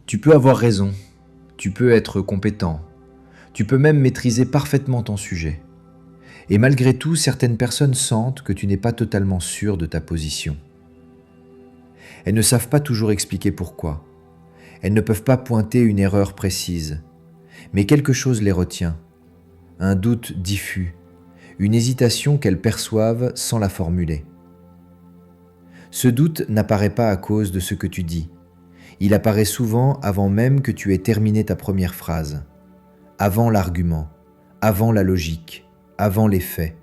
Tu peux avoir raison, tu peux être compétent, tu peux même maîtriser parfaitement ton sujet. Et malgré tout, certaines personnes sentent que tu n'es pas totalement sûr de ta position. Elles ne savent pas toujours expliquer pourquoi. Elles ne peuvent pas pointer une erreur précise. Mais quelque chose les retient. Un doute diffus, une hésitation qu'elles perçoivent sans la formuler. Ce doute n'apparaît pas à cause de ce que tu dis. Il apparaît souvent avant même que tu aies terminé ta première phrase, avant l'argument, avant la logique, avant les faits.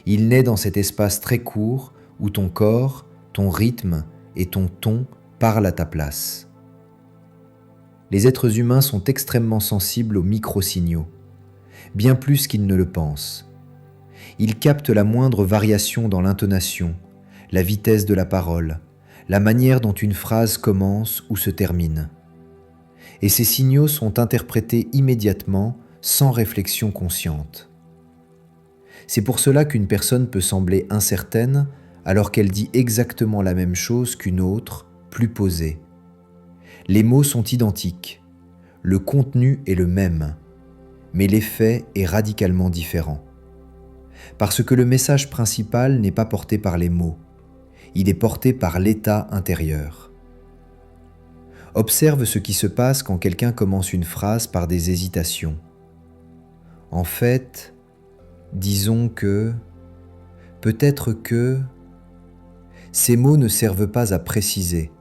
Il naît dans cet espace très court où ton corps, ton rythme et ton ton parlent à ta place. Les êtres humains sont extrêmement sensibles aux micro-signaux, bien plus qu'ils ne le pensent. Ils captent la moindre variation dans l'intonation, la vitesse de la parole, la manière dont une phrase commence ou se termine. Et ces signaux sont interprétés immédiatement, sans réflexion consciente. C'est pour cela qu'une personne peut sembler incertaine alors qu'elle dit exactement la même chose qu'une autre, plus posée. Les mots sont identiques, le contenu est le même, mais l'effet est radicalement différent. Parce que le message principal n'est pas porté par les mots, il est porté par l'état intérieur. Observe ce qui se passe quand quelqu'un commence une phrase par des hésitations. En fait, disons que, peut-être que, ces mots ne servent pas à préciser,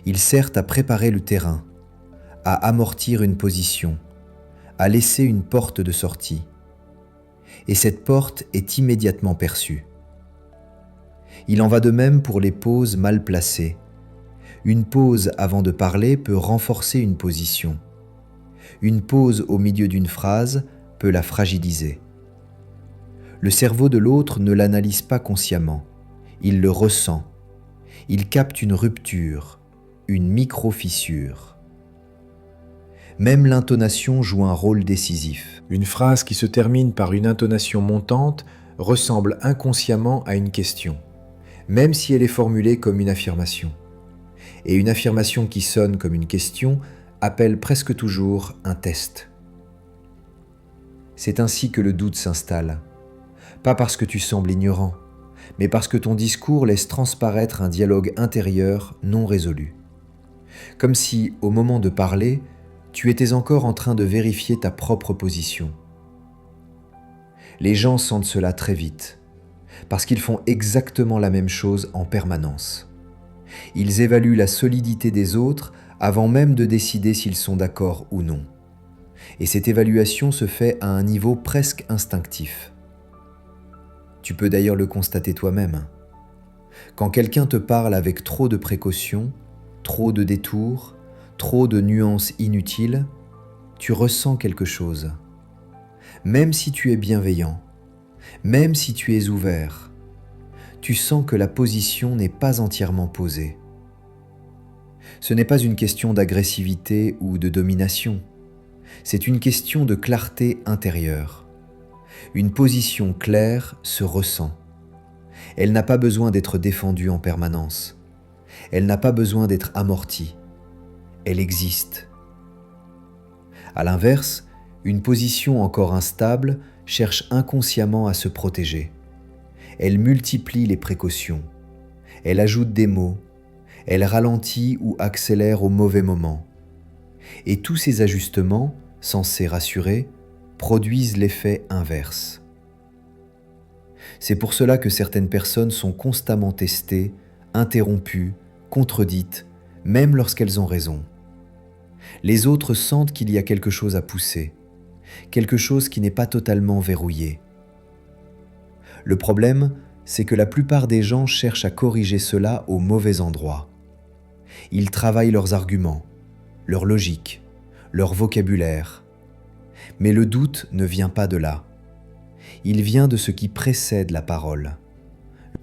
ils servent à préparer le terrain, à amortir une position, à laisser une porte de sortie. Et cette porte est immédiatement perçue. Il en va de même pour les pauses mal placées. Une pause avant de parler peut renforcer une position. Une pause au milieu d'une phrase peut la fragiliser. Le cerveau de l'autre ne l'analyse pas consciemment. Il le ressent. Il capte une rupture, une micro-fissure. Même l'intonation joue un rôle décisif. Une phrase qui se termine par une intonation montante ressemble inconsciemment à une question, même si elle est formulée comme une affirmation. Et une affirmation qui sonne comme une question appelle presque toujours un test. C'est ainsi que le doute s'installe. Pas parce que tu sembles ignorant, mais parce que ton discours laisse transparaître un dialogue intérieur non résolu. Comme si, au moment de parler, tu étais encore en train de vérifier ta propre position. Les gens sentent cela très vite, parce qu'ils font exactement la même chose en permanence. Ils évaluent la solidité des autres avant même de décider s'ils sont d'accord ou non. Et cette évaluation se fait à un niveau presque instinctif. Tu peux d'ailleurs le constater toi-même. Quand quelqu'un te parle avec trop de précautions, trop de détours, trop de nuances inutiles, tu ressens quelque chose. Même si tu es bienveillant, même si tu es ouvert, tu sens que la position n'est pas entièrement posée. Ce n'est pas une question d'agressivité ou de domination, c'est une question de clarté intérieure. Une position claire se ressent. Elle n'a pas besoin d'être défendue en permanence. Elle n'a pas besoin d'être amortie. Elle existe. À l'inverse, une position encore instable cherche inconsciemment à se protéger. Elle multiplie les précautions. Elle ajoute des mots. Elle ralentit ou accélère au mauvais moment. Et tous ces ajustements, censés rassurer, produisent l'effet inverse. C'est pour cela que certaines personnes sont constamment testées, interrompues, contredites, même lorsqu'elles ont raison. Les autres sentent qu'il y a quelque chose à pousser, quelque chose qui n'est pas totalement verrouillé. Le problème, c'est que la plupart des gens cherchent à corriger cela au mauvais endroit. Ils travaillent leurs arguments, leur logique, leur vocabulaire. Mais le doute ne vient pas de là. Il vient de ce qui précède la parole.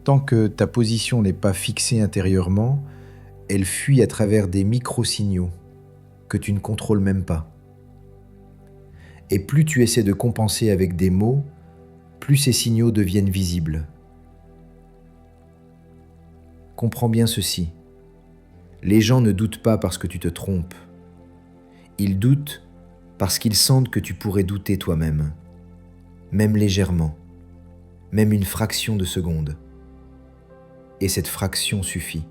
Tant que ta position n'est pas fixée intérieurement, elle fuit à travers des micro-signaux que tu ne contrôles même pas. Et plus tu essaies de compenser avec des mots, plus ces signaux deviennent visibles. Comprends bien ceci. Les gens ne doutent pas parce que tu te trompes. Ils doutent parce qu'ils sentent que tu pourrais douter toi-même, même légèrement, même une fraction de seconde. Et cette fraction suffit.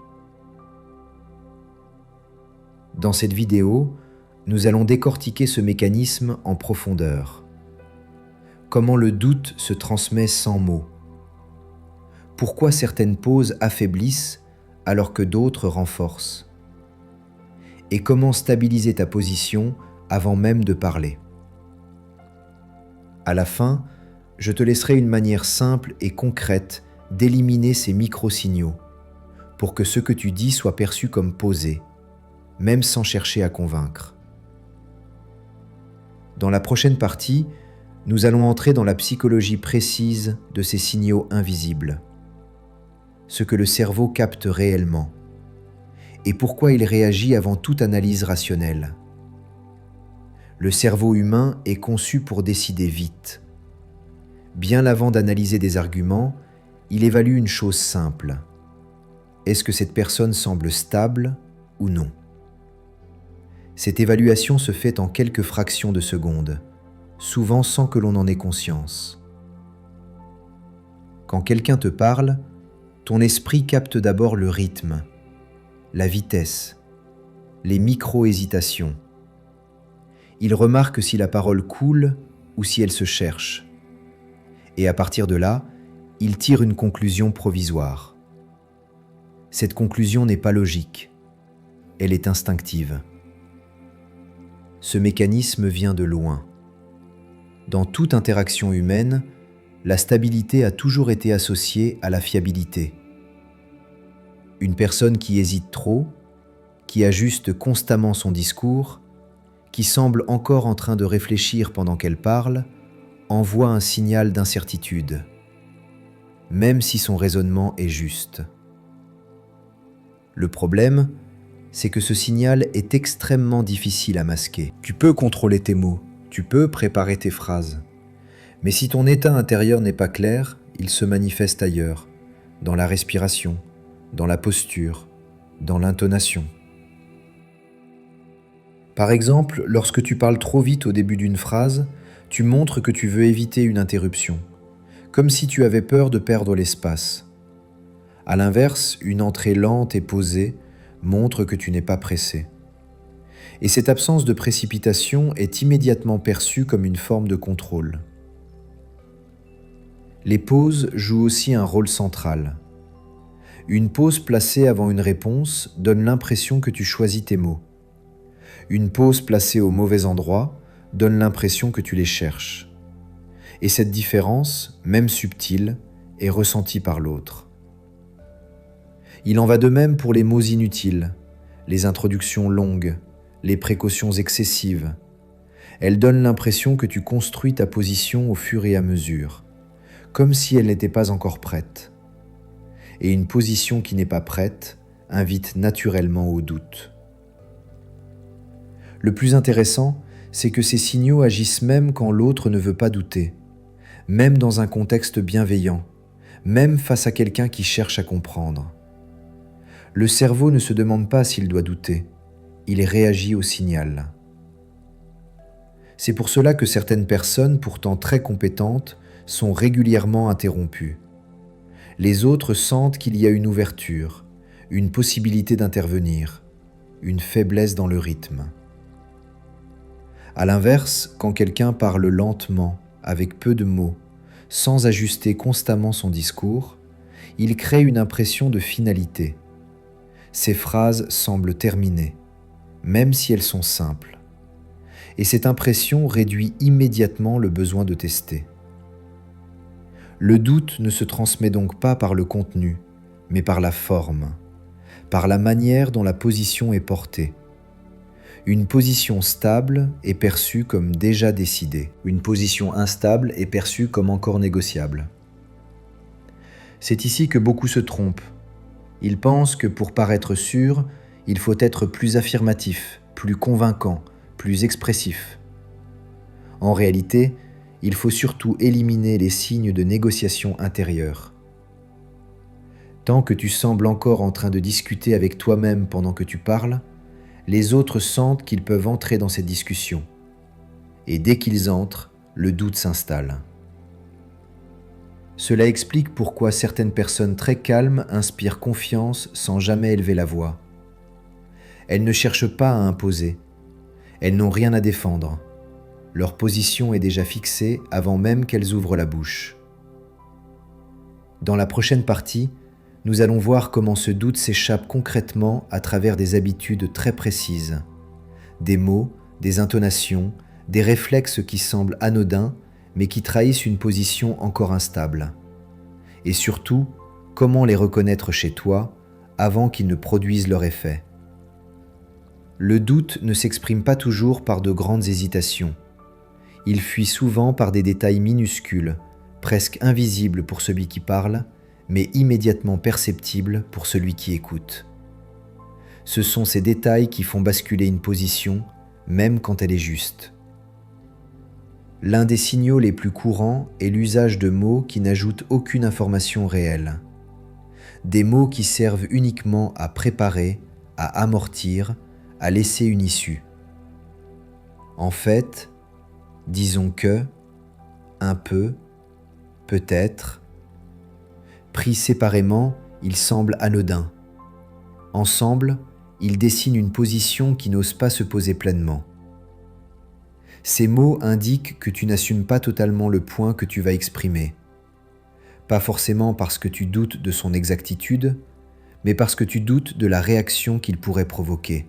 Dans cette vidéo, nous allons décortiquer ce mécanisme en profondeur. Comment le doute se transmet sans mots. Pourquoi certaines pauses affaiblissent alors que d'autres renforcent. Et comment stabiliser ta position avant même de parler. À la fin, je te laisserai une manière simple et concrète d'éliminer ces micro-signaux pour que ce que tu dis soit perçu comme posé, même sans chercher à convaincre. Dans la prochaine partie, nous allons entrer dans la psychologie précise de ces signaux invisibles, ce que le cerveau capte réellement, et pourquoi il réagit avant toute analyse rationnelle. Le cerveau humain est conçu pour décider vite. Bien avant d'analyser des arguments, il évalue une chose simple. Est-ce que cette personne semble stable ou non? Cette évaluation se fait en quelques fractions de secondes, souvent sans que l'on en ait conscience. Quand quelqu'un te parle, ton esprit capte d'abord le rythme, la vitesse, les micro-hésitations. Il remarque si la parole coule ou si elle se cherche. Et à partir de là, il tire une conclusion provisoire. Cette conclusion n'est pas logique, elle est instinctive. Ce mécanisme vient de loin. Dans toute interaction humaine, la stabilité a toujours été associée à la fiabilité. Une personne qui hésite trop, qui ajuste constamment son discours, qui semble encore en train de réfléchir pendant qu'elle parle, envoie un signal d'incertitude, même si son raisonnement est juste. Le problème, c'est que ce signal est extrêmement difficile à masquer. Tu peux contrôler tes mots, tu peux préparer tes phrases, mais si ton état intérieur n'est pas clair, il se manifeste ailleurs, dans la respiration, dans la posture, dans l'intonation. Par exemple, lorsque tu parles trop vite au début d'une phrase, tu montres que tu veux éviter une interruption, comme si tu avais peur de perdre l'espace. À l'inverse, une entrée lente et posée montre que tu n'es pas pressé. Et cette absence de précipitation est immédiatement perçue comme une forme de contrôle. Les pauses jouent aussi un rôle central. Une pause placée avant une réponse donne l'impression que tu choisis tes mots. Une pause placée au mauvais endroit donne l'impression que tu les cherches. Et cette différence, même subtile, est ressentie par l'autre. Il en va de même pour les mots inutiles, les introductions longues, les précautions excessives. Elles donnent l'impression que tu construis ta position au fur et à mesure, comme si elle n'était pas encore prête. Et une position qui n'est pas prête invite naturellement au doute. Le plus intéressant, c'est que ces signaux agissent même quand l'autre ne veut pas douter, même dans un contexte bienveillant, même face à quelqu'un qui cherche à comprendre. Le cerveau ne se demande pas s'il doit douter, il réagit au signal. C'est pour cela que certaines personnes, pourtant très compétentes, sont régulièrement interrompues. Les autres sentent qu'il y a une ouverture, une possibilité d'intervenir, une faiblesse dans le rythme. À l'inverse, quand quelqu'un parle lentement, avec peu de mots, sans ajuster constamment son discours, il crée une impression de finalité. Ses phrases semblent terminées, même si elles sont simples. Et cette impression réduit immédiatement le besoin de tester. Le doute ne se transmet donc pas par le contenu, mais par la forme, par la manière dont la position est portée. Une position stable est perçue comme déjà décidée. Une position instable est perçue comme encore négociable. C'est ici que beaucoup se trompent. Ils pensent que pour paraître sûr, il faut être plus affirmatif, plus convaincant, plus expressif. En réalité, il faut surtout éliminer les signes de négociation intérieure. Tant que tu sembles encore en train de discuter avec toi-même pendant que tu parles, les autres sentent qu'ils peuvent entrer dans cette discussion. Et dès qu'ils entrent, le doute s'installe. Cela explique pourquoi certaines personnes très calmes inspirent confiance sans jamais élever la voix. Elles ne cherchent pas à imposer. Elles n'ont rien à défendre. Leur position est déjà fixée avant même qu'elles ouvrent la bouche. Dans la prochaine partie, nous allons voir comment ce doute s'échappe concrètement à travers des habitudes très précises. Des mots, des intonations, des réflexes qui semblent anodins, mais qui trahissent une position encore instable. Et surtout, comment les reconnaître chez toi avant qu'ils ne produisent leur effet. Le doute ne s'exprime pas toujours par de grandes hésitations. Il fuit souvent par des détails minuscules, presque invisibles pour celui qui parle, mais immédiatement perceptibles pour celui qui écoute. Ce sont ces détails qui font basculer une position, même quand elle est juste. L'un des signaux les plus courants est l'usage de mots qui n'ajoutent aucune information réelle. Des mots qui servent uniquement à préparer, à amortir, à laisser une issue. En fait, disons que, un peu, peut-être. Pris séparément, ils semblent anodins. Ensemble, ils dessinent une position qui n'ose pas se poser pleinement. Ces mots indiquent que tu n'assumes pas totalement le point que tu vas exprimer. Pas forcément parce que tu doutes de son exactitude, mais parce que tu doutes de la réaction qu'il pourrait provoquer.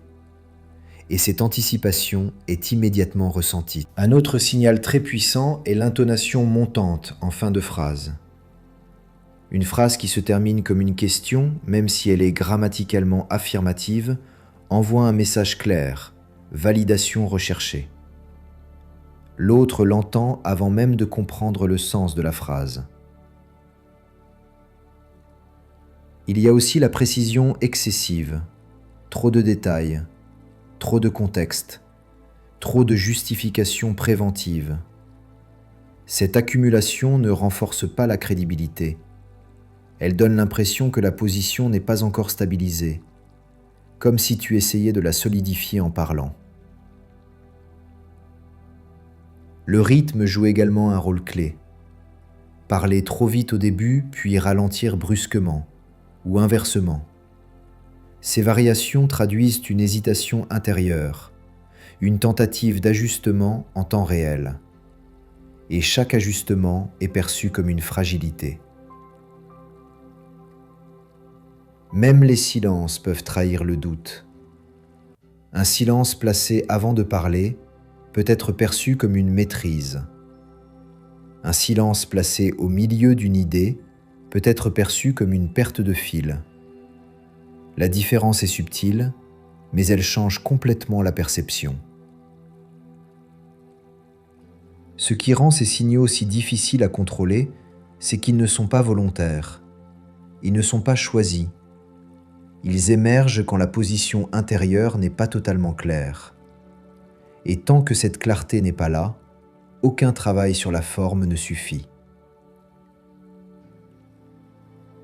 Et cette anticipation est immédiatement ressentie. Un autre signal très puissant est l'intonation montante en fin de phrase. Une phrase qui se termine comme une question, même si elle est grammaticalement affirmative, envoie un message clair, validation recherchée. L'autre l'entend avant même de comprendre le sens de la phrase. Il y a aussi la précision excessive, trop de détails, trop de contexte, trop de justifications préventives. Cette accumulation ne renforce pas la crédibilité. Elle donne l'impression que la position n'est pas encore stabilisée, comme si tu essayais de la solidifier en parlant. Le rythme joue également un rôle clé. Parler trop vite au début, puis ralentir brusquement, ou inversement. Ces variations traduisent une hésitation intérieure, une tentative d'ajustement en temps réel. Et chaque ajustement est perçu comme une fragilité. Même les silences peuvent trahir le doute. Un silence placé avant de parler peut être perçu comme une maîtrise. Un silence placé au milieu d'une idée peut être perçu comme une perte de fil. La différence est subtile, mais elle change complètement la perception. Ce qui rend ces signaux si difficiles à contrôler, c'est qu'ils ne sont pas volontaires. Ils ne sont pas choisis. Ils émergent quand la position intérieure n'est pas totalement claire. Et tant que cette clarté n'est pas là, aucun travail sur la forme ne suffit.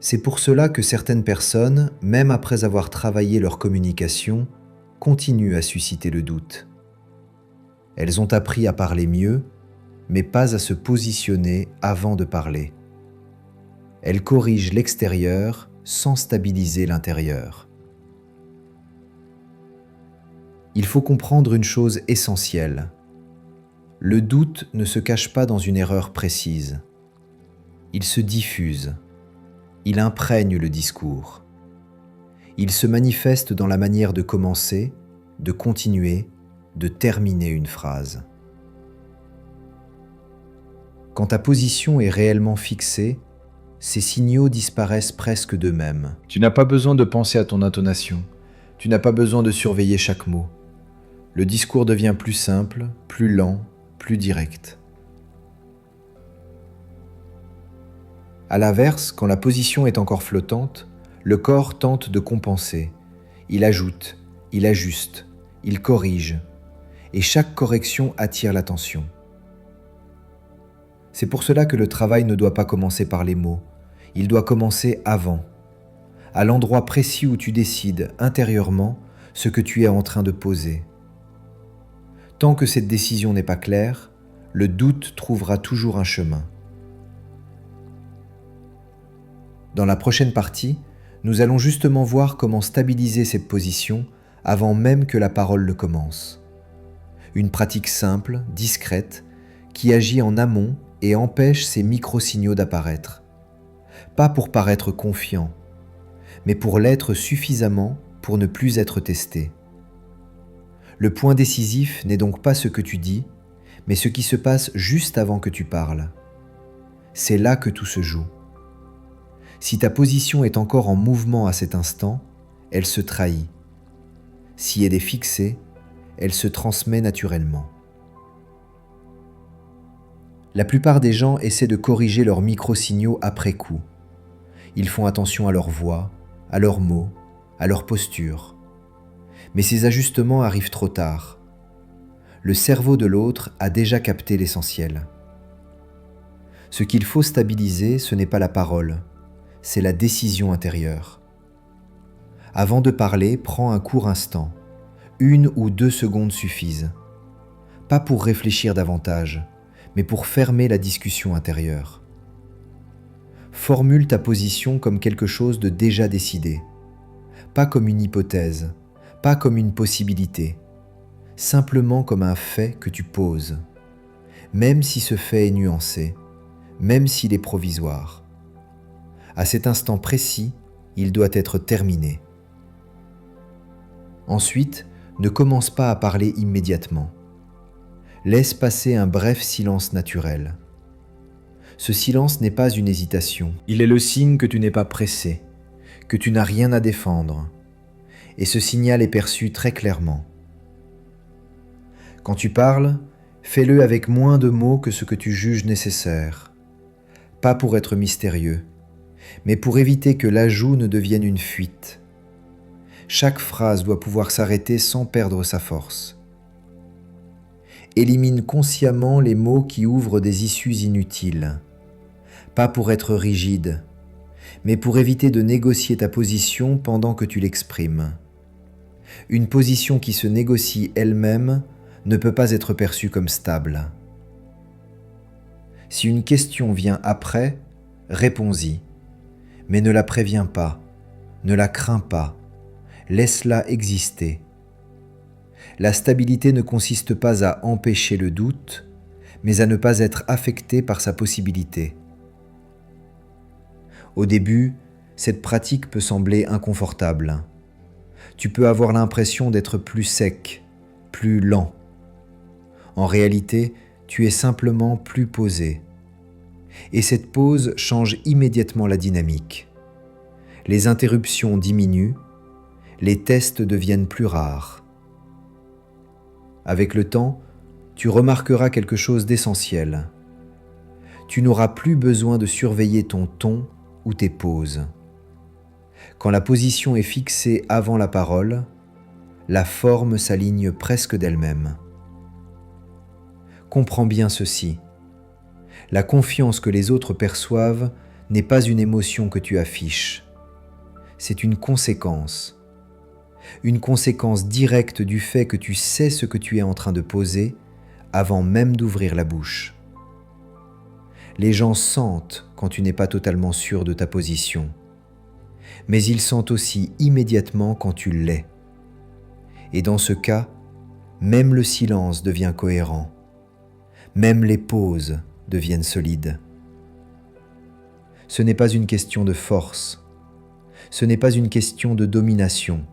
C'est pour cela que certaines personnes, même après avoir travaillé leur communication, continuent à susciter le doute. Elles ont appris à parler mieux, mais pas à se positionner avant de parler. Elles corrigent l'extérieur sans stabiliser l'intérieur. Il faut comprendre une chose essentielle. Le doute ne se cache pas dans une erreur précise. Il se diffuse. Il imprègne le discours. Il se manifeste dans la manière de commencer, de continuer, de terminer une phrase. Quand ta position est réellement fixée, ces signaux disparaissent presque d'eux-mêmes. Tu n'as pas besoin de penser à ton intonation. Tu n'as pas besoin de surveiller chaque mot. Le discours devient plus simple, plus lent, plus direct. À l'inverse, quand la position est encore flottante, le corps tente de compenser. Il ajoute, il ajuste, il corrige. Et chaque correction attire l'attention. C'est pour cela que le travail ne doit pas commencer par les mots. Il doit commencer avant. à l'endroit précis où tu décides intérieurement ce que tu es en train de poser. Tant que cette décision n'est pas claire, le doute trouvera toujours un chemin. Dans la prochaine partie, nous allons justement voir comment stabiliser cette position avant même que la parole ne commence. Une pratique simple, discrète, qui agit en amont et empêche ces micro-signaux d'apparaître. Pas pour paraître confiant, mais pour l'être suffisamment pour ne plus être testé. Le point décisif n'est donc pas ce que tu dis, mais ce qui se passe juste avant que tu parles. C'est là que tout se joue. Si ta position est encore en mouvement à cet instant, elle se trahit. Si elle est fixée, elle se transmet naturellement. La plupart des gens essaient de corriger leurs micro-signaux après coup. Ils font attention à leur voix, à leurs mots, à leur posture. Mais ces ajustements arrivent trop tard. Le cerveau de l'autre a déjà capté l'essentiel. Ce qu'il faut stabiliser, ce n'est pas la parole, c'est la décision intérieure. Avant de parler, prends un court instant. 1 ou 2 secondes suffisent. Pas pour réfléchir davantage, mais pour fermer la discussion intérieure. Formule ta position comme quelque chose de déjà décidé, pas comme une hypothèse, pas comme une possibilité, simplement comme un fait que tu poses, même si ce fait est nuancé, même s'il est provisoire. À cet instant précis, il doit être terminé. Ensuite, ne commence pas à parler immédiatement. Laisse passer un bref silence naturel. Ce silence n'est pas une hésitation. Il est le signe que tu n'es pas pressé, que tu n'as rien à défendre. Et ce signal est perçu très clairement. Quand tu parles, fais-le avec moins de mots que ce que tu juges nécessaire. Pas pour être mystérieux, mais pour éviter que l'ajout ne devienne une fuite. Chaque phrase doit pouvoir s'arrêter sans perdre sa force. Élimine consciemment les mots qui ouvrent des issues inutiles. Pas pour être rigide, mais pour éviter de négocier ta position pendant que tu l'exprimes. Une position qui se négocie elle-même ne peut pas être perçue comme stable. Si une question vient après, réponds-y, mais ne la préviens pas, ne la crains pas, laisse-la exister. La stabilité ne consiste pas à empêcher le doute, mais à ne pas être affecté par sa possibilité. Au début, cette pratique peut sembler inconfortable. Tu peux avoir l'impression d'être plus sec, plus lent. En réalité, tu es simplement plus posé. Et cette pause change immédiatement la dynamique. Les interruptions diminuent, les tests deviennent plus rares. Avec le temps, tu remarqueras quelque chose d'essentiel. Tu n'auras plus besoin de surveiller ton ton ou tes pauses. Quand la position est fixée avant la parole, la forme s'aligne presque d'elle-même. Comprends bien ceci. La confiance que les autres perçoivent n'est pas une émotion que tu affiches. C'est une conséquence directe du fait que tu sais ce que tu es en train de poser avant même d'ouvrir la bouche. Les gens sentent quand tu n'es pas totalement sûr de ta position, mais ils sentent aussi immédiatement quand tu l'es. Et dans ce cas, même le silence devient cohérent, même les pauses deviennent solides. Ce n'est pas une question de force, ce n'est pas une question de domination,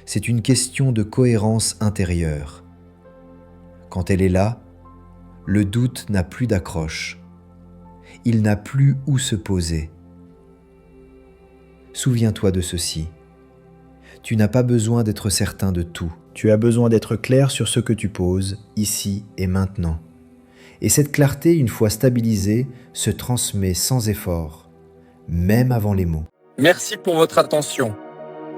c'est une question de cohérence intérieure. Quand elle est là, le doute n'a plus d'accroche. Il n'a plus où se poser. Souviens-toi de ceci. Tu n'as pas besoin d'être certain de tout. Tu as besoin d'être clair sur ce que tu poses, ici et maintenant. Et cette clarté, une fois stabilisée, se transmet sans effort, même avant les mots. Merci pour votre attention.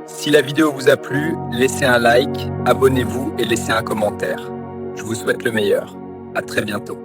Si la vidéo vous a plu, laissez un like, abonnez-vous et laissez un commentaire. Je vous souhaite le meilleur. À très bientôt.